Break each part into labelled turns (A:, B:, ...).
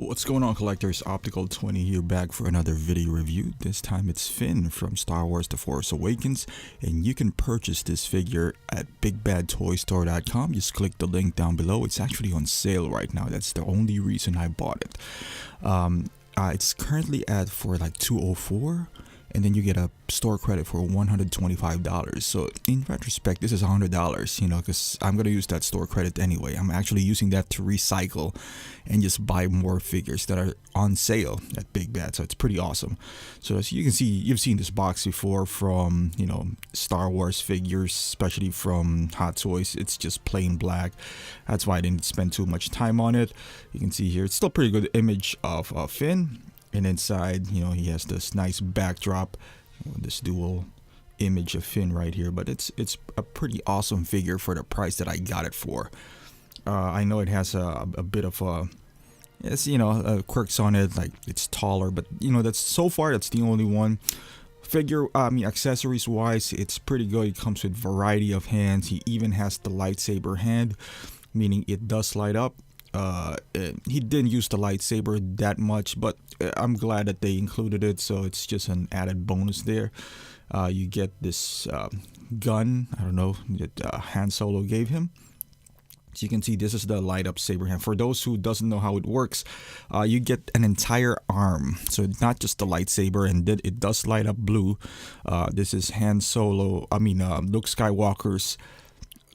A: What's going on, collectors? Optical 20 here, back for another video review. This time it's Finn from Star Wars The Force Awakens, and you can purchase this figure at bigbadtoystore.com. Just click the link down below. It's actually on sale right now. That's the only reason I bought it. It's currently at for like $204, and then you get a store credit for $125. So in retrospect, this is $100, because I'm going to use that store credit anyway. I'm actually using that to recycle and just buy more figures that are on sale at Big Bad. So it's pretty awesome. So as you can see, you've seen this box before from, Star Wars figures, especially from Hot Toys. It's just plain black. That's why I didn't spend too much time on it. You can see here, it's still pretty good image of Finn. And inside, he has this nice backdrop, this dual image of Finn right here. But it's a pretty awesome figure for the price that I got it for. I know it has a bit of quirks on it, like it's taller, but that's so far that's the only one. Figure, accessories wise, it's pretty good. It comes with variety of hands. He even has the lightsaber hand, meaning it does light up. He didn't use the lightsaber that much, but I'm glad that they included it, so it's just an added bonus there. You get this gun, I don't know, that Han Solo gave him. So you can see this is the light up saber hand. For those who doesn't know how it works, you get an entire arm, so not just the lightsaber, and it does light up blue. This is Luke Skywalker's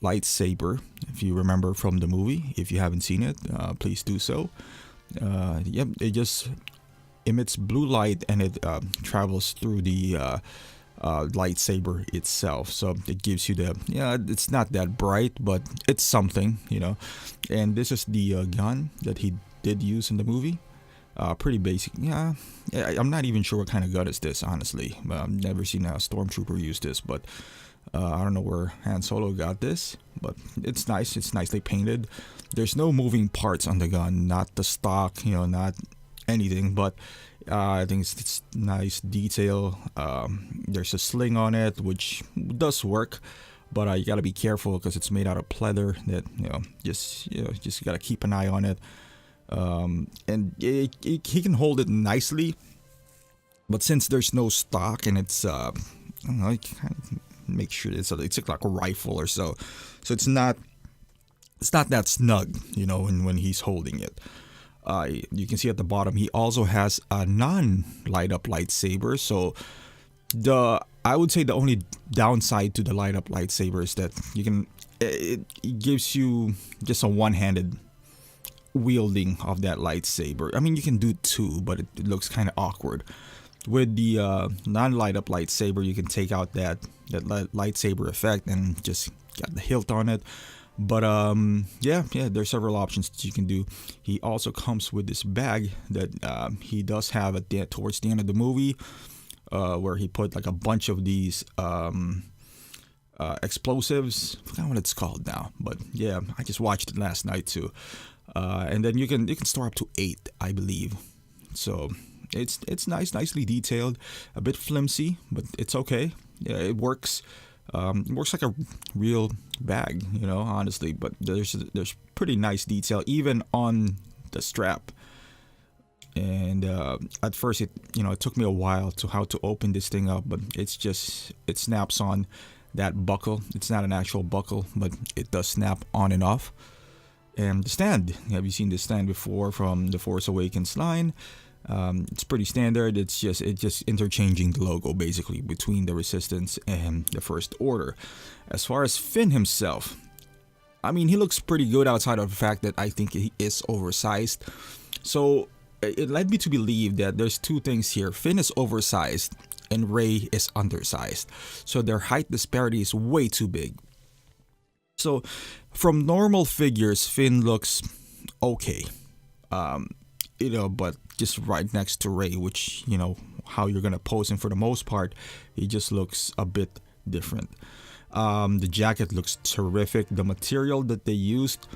A: lightsaber, if you remember from the movie. If you haven't seen it, please do so. It just emits blue light, and it travels through the lightsaber itself, so it gives you it's not that bright, but it's something. And this is the gun that he did use in the movie. Pretty basic. I'm not even sure what kind of gun is this, honestly. I've never seen a stormtrooper use this, but I don't know where Han Solo got this, but it's nice. It's nicely painted. There's no moving parts on the gun, not the stock, not anything, but I think it's nice detail. There's a sling on it, which does work, but you gotta be careful because it's made out of pleather. That just gotta keep an eye on it. And he can hold it nicely, but since there's no stock and it's I don't know, make sure it's like a rifle or so it's not that snug, when he's holding it. You can see at the bottom he also has a non-light up lightsaber. So I would say the only downside to the light up lightsaber is that it gives you just a one-handed wielding of that lightsaber. I mean, you can do two, but it looks kind of awkward. With the non-light up lightsaber, you can take out that lightsaber effect and just get the hilt on it. But there's several options that you can do. He also comes with this bag that he does have towards the end of the movie, where he put like a bunch of these explosives. I forgot what it's called now, but yeah, I just watched it last night too. And then you can store up to 8, I believe. So it's nicely detailed, a bit flimsy, but it's okay. Yeah, it works. It works like a real bag, honestly. But there's pretty nice detail even on the strap. And at first, it took me a while how to open this thing up, but it snaps on that buckle. It's not an actual buckle, but it does snap on and off. And the stand, have you seen this stand before from the Force Awakens line? It's pretty standard. It's just interchanging the logo basically between the Resistance and the First Order. As far as Finn himself, I mean, he looks pretty good outside of the fact that I think he is oversized. So it led me to believe that there's two things here. Finn is oversized and Rey is undersized. So their height disparity is way too big. So from normal figures, Finn looks okay. But just right next to Rey, which, how you're going to pose him for the most part, he just looks a bit different. The jacket looks terrific. The material that they used,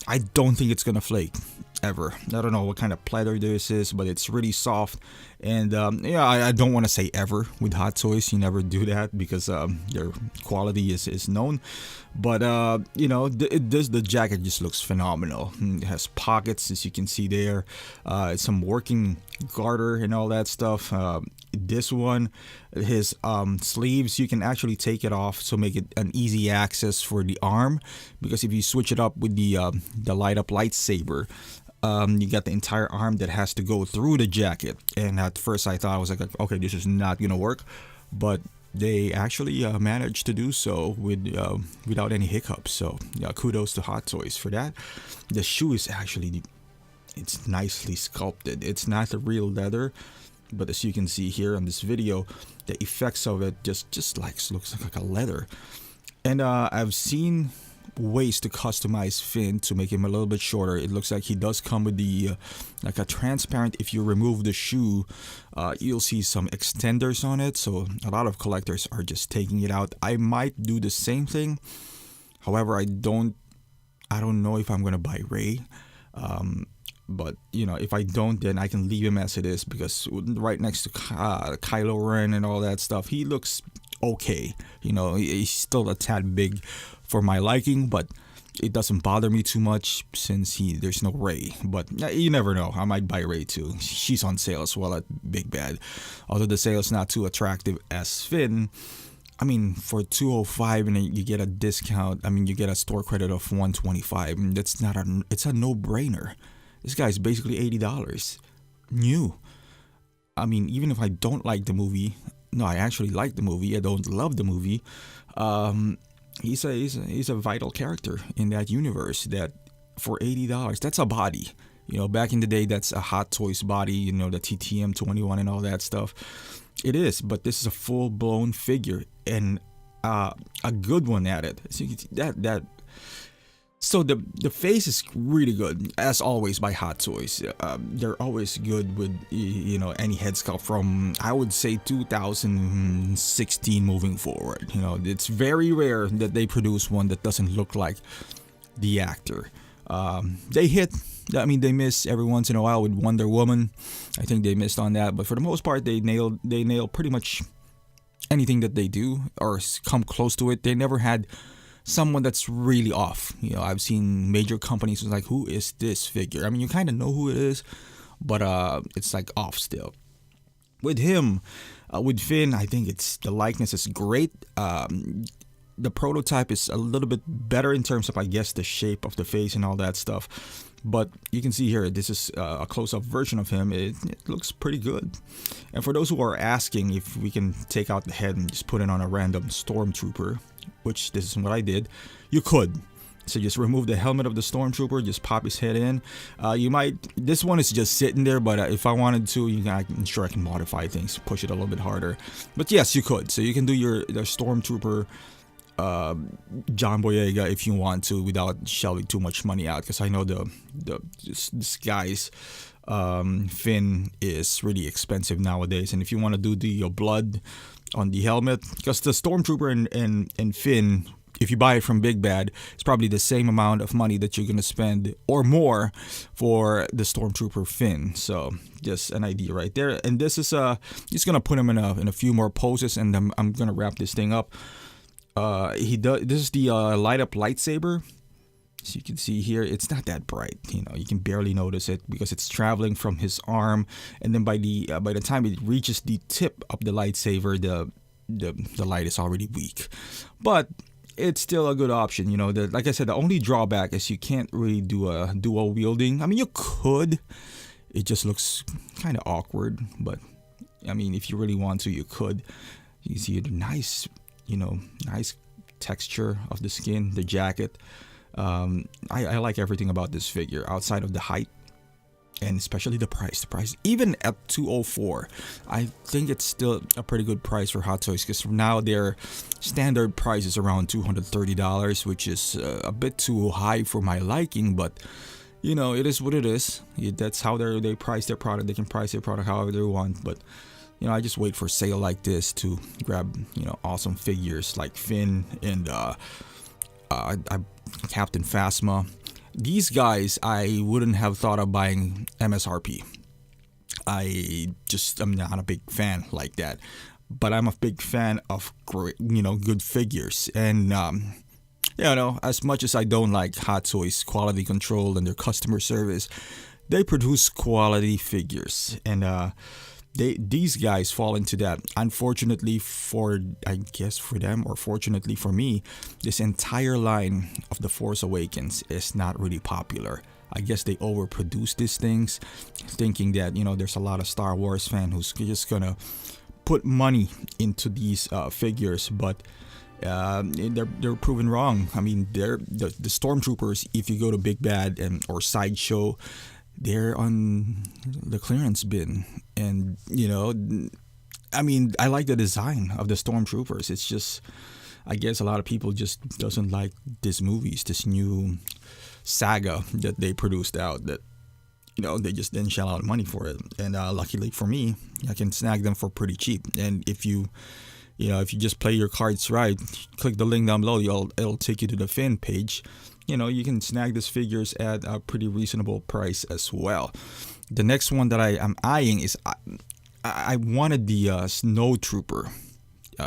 A: I don't think it's going to flake. ever. I don't know what kind of pleather this is, but it's really soft. And yeah, I don't want to say ever with Hot Toys. You never do that because their quality is known. But the jacket just looks phenomenal. It has pockets, as you can see there. Some working garter and all that stuff. This one, his sleeves, you can actually take it off, so make it an easy access for the arm. Because if you switch it up with the light up lightsaber, you got the entire arm that has to go through the jacket. And at first I thought, I was like, okay, this is not gonna work, but they actually managed to do so without any hiccups. So yeah, kudos to Hot Toys for that. The shoe is actually, it's nicely sculpted. It's not the real leather, but as you can see here on this video, the effects of it just looks like a leather. And I've seen ways to customize Finn to make him a little bit shorter. It looks like he does come with the like a transparent, if you remove the shoe, you'll see some extenders on it, so a lot of collectors are just taking it out. I might do the same thing. However, I don't know if I'm gonna buy Rey. But if I don't, then I can leave him as it is, because right next to Kylo Ren and all that stuff, he looks okay. He's still a tad big for my liking, but it doesn't bother me too much since there's no Rey. But you never know, I might buy Rey too. She's on sale as well at Big Bad, although the sale is not too attractive as Finn. I mean, for $205 and you get a discount, I mean, you get a store credit of $125, and it's a no-brainer. This guy's basically $80 new. I mean, even if I don't like the movie, no, I actually like the movie, I don't love the movie, he's a vital character in that universe. That for $80, that's a body. Back in the day, that's a Hot Toys body, the TTM 21 and all that stuff. It is, but this is a full-blown figure, and a good one at it. So the face is really good, as always, by Hot Toys. They're always good with any head sculpt from, I would say, 2016 moving forward. It's very rare that they produce one that doesn't look like the actor. They hit. I mean, they miss every once in a while with Wonder Woman. I think they missed on that, but for the most part, they nail pretty much anything that they do or come close to it. They never had someone that's really off. I've seen major companies who's like, who is this figure? I mean, you kind of know who it is, but it's like off still. With him, with Finn, I think the likeness is great. The prototype is a little bit better in terms of, I guess, the shape of the face and all that stuff. But you can see here, this is a close-up version of him. It looks pretty good. And for those who are asking if we can take out the head and just put it on a random stormtrooper, which this is what I did, you could. So just remove the helmet of the stormtrooper, just pop his head in. This one is just sitting there, but if I wanted to, I'm sure I can modify things, push it a little bit harder. But yes, you could. So you can do the stormtrooper John Boyega if you want to, without shelling too much money out, because I know this guy's Finn is really expensive nowadays. And if you want to do the blood on the helmet, because the stormtrooper and Finn, if you buy it from Big Bad, it's probably the same amount of money that you're gonna spend or more for the stormtrooper Finn. So just an idea right there. And this is just gonna put him in a few more poses, and then I'm gonna wrap this thing up. This is the light up lightsaber. So you can see here, it's not that bright. You can barely notice it because it's traveling from his arm, and then by the time it reaches the tip of the lightsaber, the light is already weak. But it's still a good option. Like I said, the only drawback is you can't really do a dual wielding. I mean, you could. It just looks kind of awkward. But I mean, if you really want to, you could. You see the nice texture of the skin, the jacket. I like everything about this figure outside of the height, and especially the price. Even at $204, I think it's still a pretty good price for Hot Toys, because now their standard price is around $230, which is a bit too high for my liking. But it is what it is. That's how they price their product. They can price their product however they want. But I just wait for sale like this to grab awesome figures like Finn and Captain Phasma. These guys, I wouldn't have thought of buying MSRP. I'm not a big fan like that, but I'm a big fan of great, good figures. And as much as I don't like Hot Toys quality control and their customer service, they produce quality figures, and these guys fall into that. Unfortunately for, I guess, for them, or fortunately for me, this entire line of The Force Awakens is not really popular. I guess they overproduce these things, thinking that there's a lot of Star Wars fan who's just gonna put money into these figures, but they're proven wrong. I mean, the stormtroopers. If you go to Big Bad or Sideshow, they're on the clearance bin, and I mean, I like the design of the stormtroopers. It's just, I guess a lot of people just doesn't like these movies, this new saga that they produced out, that they just didn't shell out money for it. And luckily for me, I can snag them for pretty cheap. And if you just play your cards right, click the link down below, it'll take you to the Finn page. You can snag these figures at a pretty reasonable price as well. The next one that I am eyeing is, I wanted the Snow Trooper.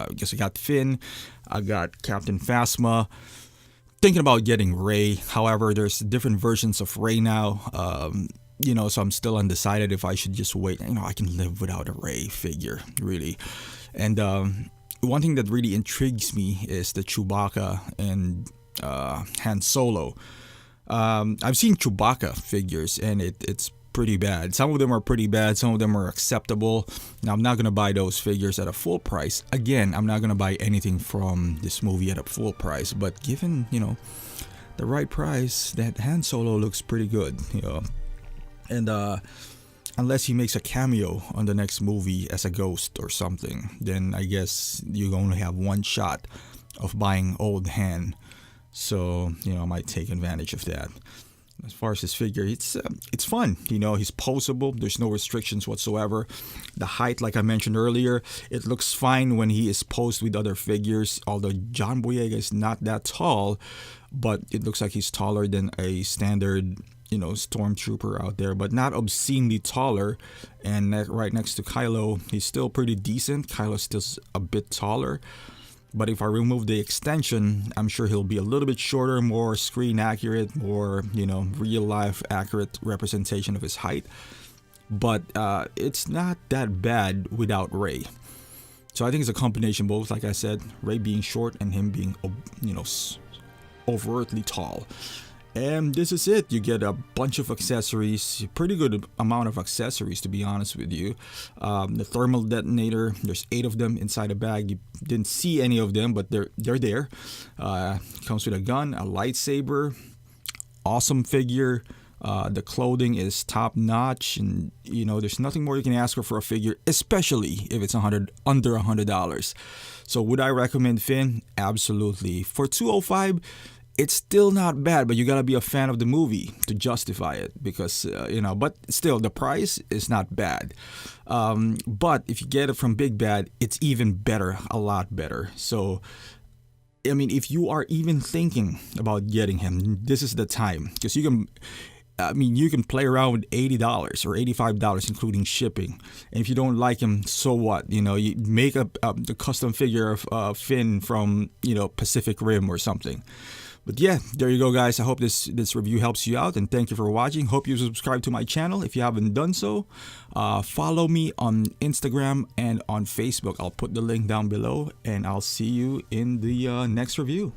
A: Because I got Finn, I got Captain Phasma. Thinking about getting Rey. However, there's different versions of Rey now. So I'm still undecided if I should just wait. I can live without a Rey figure, really. And one thing that really intrigues me is the Chewbacca and Han Solo. I've seen Chewbacca figures, and it's pretty bad. Some of them are pretty bad, some of them are acceptable. Now, I'm not going to buy those figures at a full price. Again, I'm not going to buy anything from this movie at a full price, but given, the right price, that Han Solo looks pretty good, And unless he makes a cameo on the next movie as a ghost or something, then I guess you only have one shot of buying old Han. So, I might take advantage of that. As far as his figure, it's fun. He's posable. There's no restrictions whatsoever. The height, like I mentioned earlier, it looks fine when he is posed with other figures. Although John Boyega is not that tall, but it looks like he's taller than a standard, stormtrooper out there, but not obscenely taller. And right next to Kylo, he's still pretty decent. Kylo's still a bit taller. But if I remove the extension, I'm sure he'll be a little bit shorter, more screen accurate, more, real life accurate representation of his height. But it's not that bad without Rey. So I think it's a combination both, like I said, Rey being short and him being, overtly tall. And this is it. You get a bunch of accessories, pretty good amount of accessories, to be honest with you. The thermal detonator, there's 8 of them inside a bag. You didn't see any of them, but they're there. Comes with a gun, a lightsaber, awesome figure. The clothing is top notch, and there's nothing more you can ask for a figure, especially if it's under $100. So would I recommend Finn? Absolutely. For $205. It's still not bad, but you gotta be a fan of the movie to justify it, because but still the price is not bad. But if you get it from Big Bad, it's even better, a lot better. So I mean, if you are even thinking about getting him, this is the time, because you can play around with $80 or $85, including shipping. And if you don't like him, so what? You make up the custom figure of Finn from Pacific Rim or something. But yeah, there you go, guys. I hope this review helps you out, and thank you for watching. Hope you subscribe to my channel if you haven't done so. Follow me on Instagram and on Facebook. I'll put the link down below, and I'll see you in the next review.